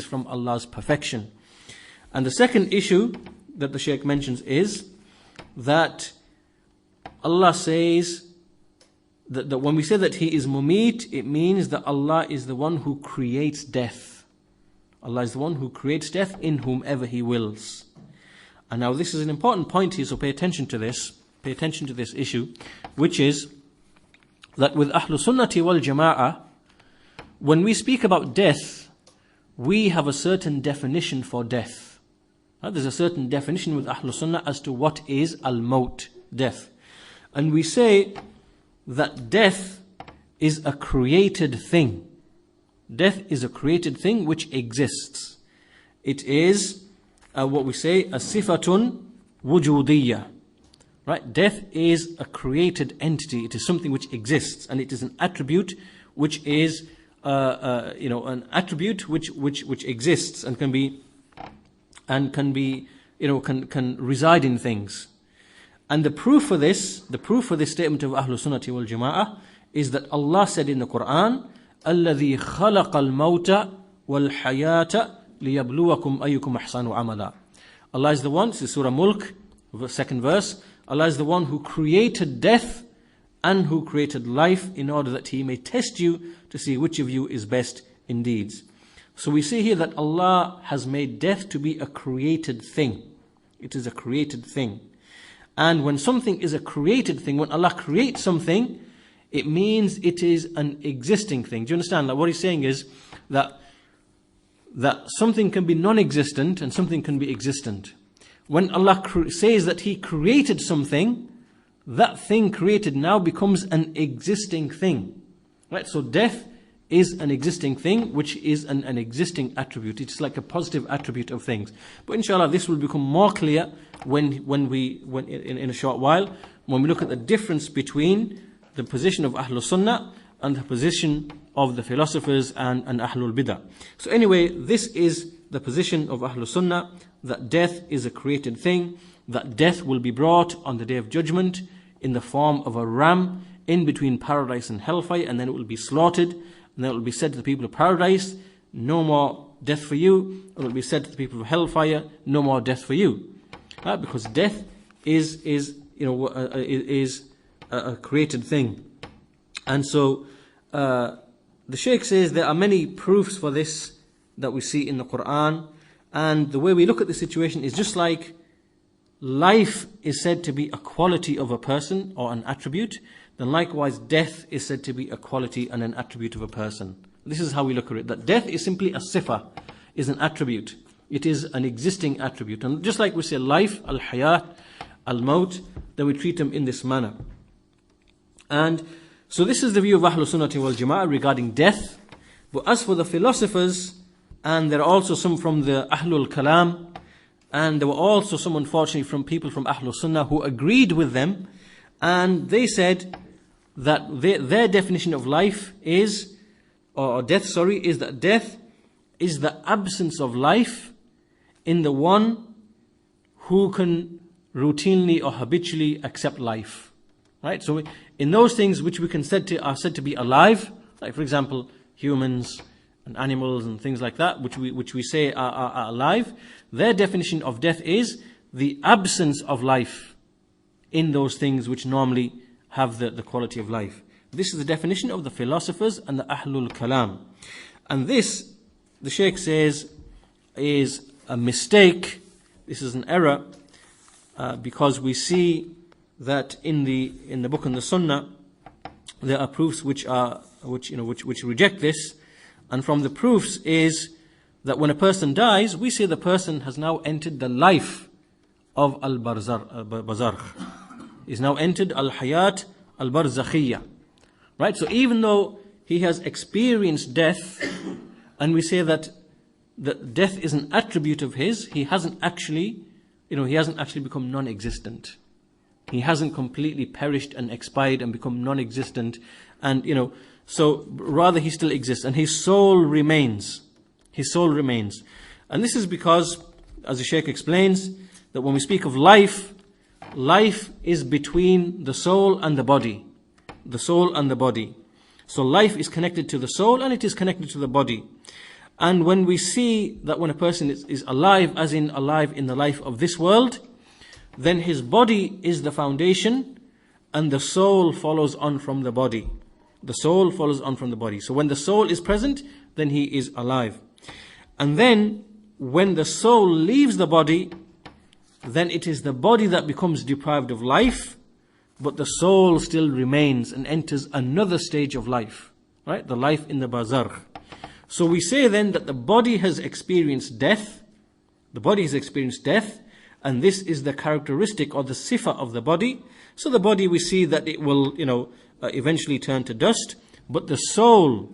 from Allah's perfection. And the second issue that the Shaykh mentions is that Allah says that when we say that He is Mumeet, it means that Allah is the one who creates death. Allah is the one who creates death in whomever He wills. And now this is an important point here, so pay attention to this. Pay attention to this issue, which is that with Ahlul Sunnati wal Jama'ah, when we speak about death, we have a certain definition for death. There's a certain definition with Ahlul Sunnah as to what is al-maut, death. And we say that death is a created thing. Death is a created thing which exists. It is what we say, a sifatun wujudiyya. Right? Death is a created entity. It is something which exists, and it is an attribute which is, an attribute which exists and can reside in things. And the proof for this statement of Ahlul Sunnati wal Jama'ah is that Allah said in the Quran, الَّذِي خَلَقَ الْمَوْتَ وَالْحَيَاةَ لِيَبْلُوَكُمْ أَيُّكُمْ أَحْسَنُ عَمَلًا. Allah is the one, this is Surah Mulk, second verse, Allah is the one who created death and who created life in order that He may test you to see which of you is best in deeds. So we see here that Allah has made death to be a created thing. It is a created thing. And when something is a created thing, when Allah creates something, it means it is an existing thing. Do you understand? Like what He's saying is that something can be non-existent and something can be existent. When Allah says that He created something, that thing created now becomes an existing thing. Right? So death is an existing thing, which is an existing attribute. It's like a positive attribute of things. But inshallah, this will become more clear when in a short while, when we look at the difference between the position of Ahlul Sunnah and the position of the philosophers and Ahlul Bidah. So anyway, this is the position of Ahlul Sunnah, that death is a created thing, that death will be brought on the Day of Judgment in the form of a ram in between paradise and hellfire, and then it will be slaughtered, and then it will be said to the people of paradise, no more death for you. It will be said to the people of hellfire, no more death for you. Because death is a created thing. And so the Shaykh says there are many proofs for this that we see in the Quran, and the way we look at the situation is just like life is said to be a quality of a person or an attribute, then likewise death is said to be a quality and an attribute of a person. This is how we look at it, that death is simply a sifa, is an attribute. It is an existing attribute. And just like we say life, al-hayat, al-maut, then we treat them in this manner. And so this is the view of Ahlul Sunnati wal Jama'ah regarding death. But as for the philosophers, and there are also some from the Ahlul Kalam, and there were also some, unfortunately, from people from Ahlul Sunnah who agreed with them, and they said that their definition of life is, or death, is that death is the absence of life in the one who can routinely or habitually accept life. Right? So in those things which we can are said to be alive, like for example, humans and animals and things like that, which we say are alive, their definition of death is the absence of life in those things which normally have the quality of life. This is the definition of the philosophers and the Ahlul Kalam. And this, the Shaykh says, is a mistake. This is an error, because we see that in the book and the Sunnah there are proofs which reject this. And from the proofs is that when a person dies, we say the person has now entered the life of al-barzakh. He's now entered al-hayat al-barzakhiyya. Right? So even though he has experienced death, and we say that death is an attribute of his, he hasn't actually become non-existent. He hasn't completely perished and expired and become non-existent, and so rather he still exists, and his soul remains. His soul remains. And this is because, as the Shaykh explains, that when we speak of life, life is between the soul and the body. The soul and the body. So life is connected to the soul and it is connected to the body. And when we see that when a person is alive, as in alive in the life of this world, then his body is the foundation and the soul follows on from the body. The soul follows on from the body. So when the soul is present, then he is alive. And then when the soul leaves the body, then it is the body that becomes deprived of life, but the soul still remains and enters another stage of life, right? The life in the barzakh. So we say then that the body has experienced death. The body has experienced death, and this is the characteristic or the sifa of the body. So the body, we see that it will, eventually turn to dust, but the soul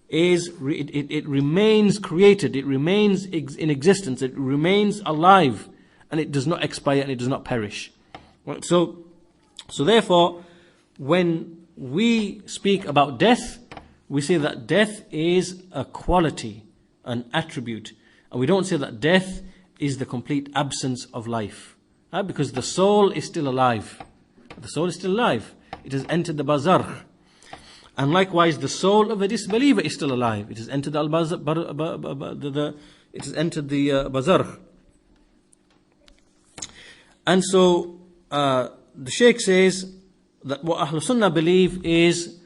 is, it remains created, it remains in existence, it remains alive, and it does not expire and it does not perish. Right? So therefore, when we speak about death, we say that death is a quality, an attribute, and we don't say that death is the complete absence of life, right? Because the soul is still alive. The soul is still alive. It has entered the barzakh. And likewise, the soul of a disbeliever is still alive. It has entered the barzakh. And so the Shaykh says that what Ahlul Sunnah believe is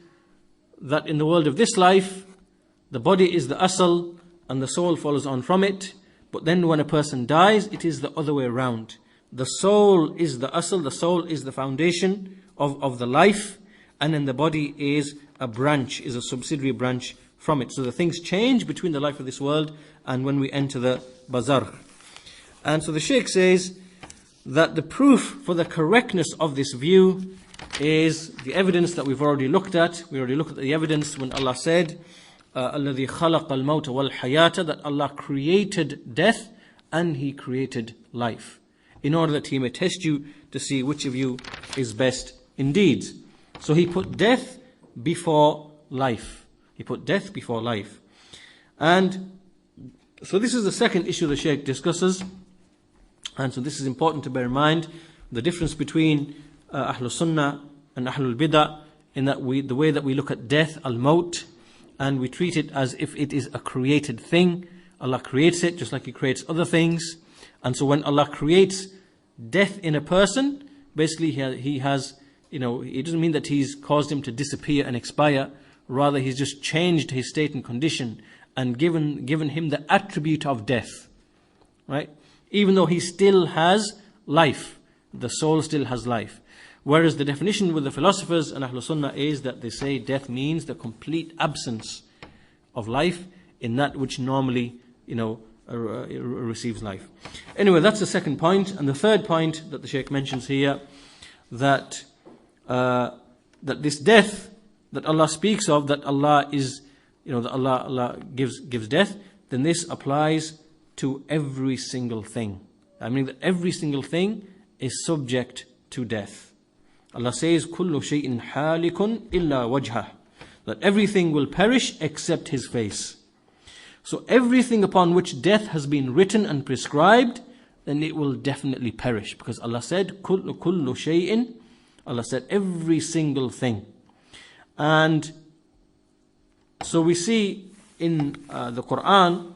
that in the world of this life, the body is the asl and the soul follows on from it. But then when a person dies, it is the other way around. The soul is the asl, the soul is the foundation of the life, and then the body is a branch, is a subsidiary branch from it. So the things change between the life of this world and when we enter the barzakh. And so the Shaykh says that the proof for the correctness of this view is the evidence that we've already looked at. We already looked at the evidence when Allah said, الَّذِي خَلَقَ الْمَوْتَ وَالْحَيَاةَ, that Allah created death and He created life, in order that He may test you to see which of you is best indeed. So He put death before life. He put death before life. And so this is the second issue the Shaykh discusses. And so this is important to bear in mind, the difference between Ahlul Sunnah and Ahlul Bid'ah, in that the way that we look at death, al-maut, and we treat it as if it is a created thing. Allah creates it just like He creates other things. And so when Allah creates death in a person, basically He has, it doesn't mean that He's caused him to disappear and expire. Rather, He's just changed his state and condition and given him the attribute of death. Right? Even though he still has life, the soul still has life. Whereas the definition with the philosophers and Ahlul Sunnah is that they say death means the complete absence of life in that which normally, receives life. Anyway, that's the second point. And the third point that the Shaykh mentions here, that this death that Allah speaks of, that Allah is, that Allah gives death, then this applies to every single thing. I mean that every single thing is subject to death. Allah says, كُلُّ شَيْءٍ حَالِكٌ إِلَّا وَجْهَهُ, that everything will perish except His face. So everything upon which death has been written and prescribed, then it will definitely perish. Because Allah said, كُلُّ شَيْءٍ, Allah said every single thing. And so we see in the Quran,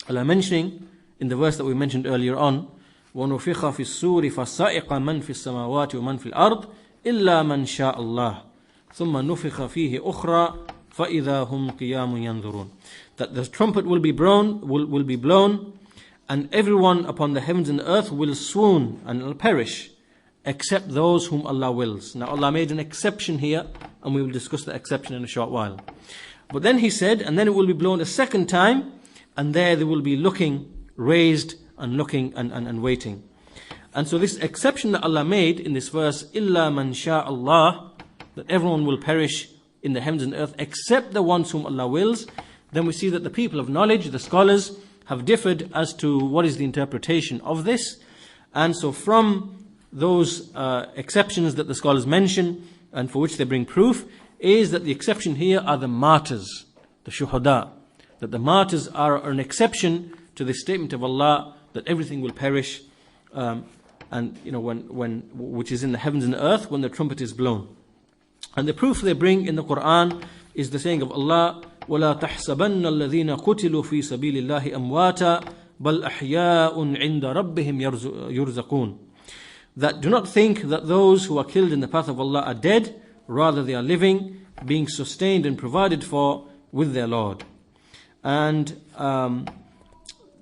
Allah mentioning in the verse that we mentioned earlier on, وَنُفِخَ فِي السُّورِ فَصَائِقَ مَنْ فِي السَّمَاوَاتِ وَمَنْ فِي الْأَرْضِ إِلَّا مَنْ شَاءَ اللَّهِ ثُمَّ نُفِخَ فِيهِ أُخْرَى فَإِذَا هُمْ قِيَامٌ يَنْظُرُونَ, that the trumpet will be blown, and everyone upon the heavens and the earth will swoon and will perish, except those whom Allah wills. Now Allah made an exception here, and we will discuss the exception in a short while. But then He said, and then it will be blown a second time, and there they will be looking, raised and looking and waiting. And so this exception that Allah made in this verse, إِلَّا مَنْ شَاءَ اللَّهِ, that everyone will perish in the heavens and earth except the ones whom Allah wills, then we see that the people of knowledge, the scholars, have differed as to what is the interpretation of this. And so from those exceptions that the scholars mention and for which they bring proof, is that the exception here are the martyrs, the shuhada, that the martyrs are an exception to the statement of Allah that everything will perish, and which is in the heavens and the earth when the trumpet is blown. And the proof they bring in the Quran is the saying of Allah, وَلَا تَحْسَبَنَّ الَّذِينَ قُتِلُوا فِي سَبِيلِ اللَّهِ أَمْوَاتًا بَلْ أَحْيَاءٌ عِنْدَ رَبِّهِمْ يُرْزَقُونَ. That do not think that those who are killed in the path of Allah are dead, rather they are living, being sustained and provided for with their Lord. And so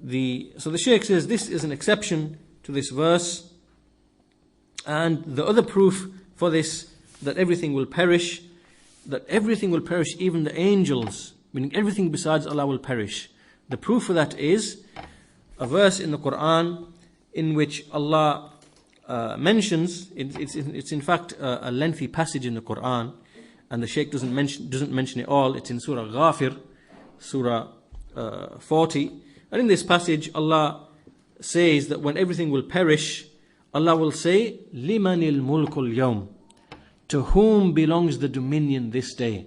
the Shaykh says this is an exception to this verse. And the other proof for this, that everything will perish, even the angels, meaning everything besides Allah will perish. The proof for that is a verse in the Quran in which Allah mentions, it's in fact a lengthy passage in the Quran, and the Shaykh doesn't mention it all. It's in Surah Ghafir, Surah 40. And in this passage, Allah says that when everything will perish, Allah will say, "Limanil mulkul yawm," to whom belongs the dominion this day.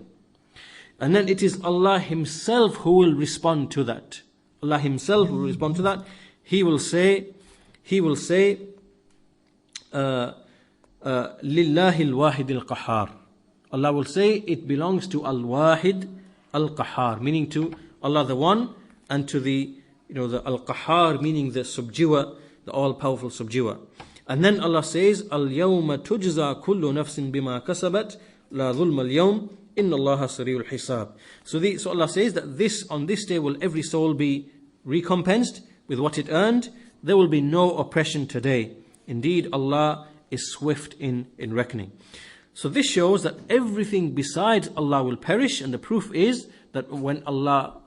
And then it is Allah Himself who will respond to that. Allah Himself will respond to that. He will say, Lillahi al-Wahid al-Qahhar. Allah will say it belongs to Al-Wahid al-Qahhar, meaning to Allah the One, and to the Al-Qahhar, meaning the subduer, the all-powerful subduer. And then Allah says, Al-Yawma tujza kullu nafsin bima kasabat, la dhulma al-yawm, inna Allaha sari'ul hisab. So Allah says that on this day will every soul be recompensed with what it earned. There will be no oppression today. Indeed, Allah is swift in reckoning. So this shows that everything besides Allah will perish, and the proof is that when Allah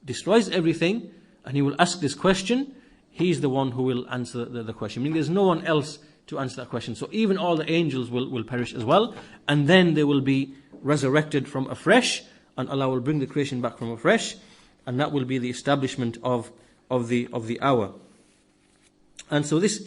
destroys everything and He will ask this question, He's the one who will answer the question. Meaning there's no one else to answer that question. So even all the angels will perish as well, and then they will be resurrected from afresh, and Allah will bring the creation back from afresh, and that will be the establishment of the hour. And so this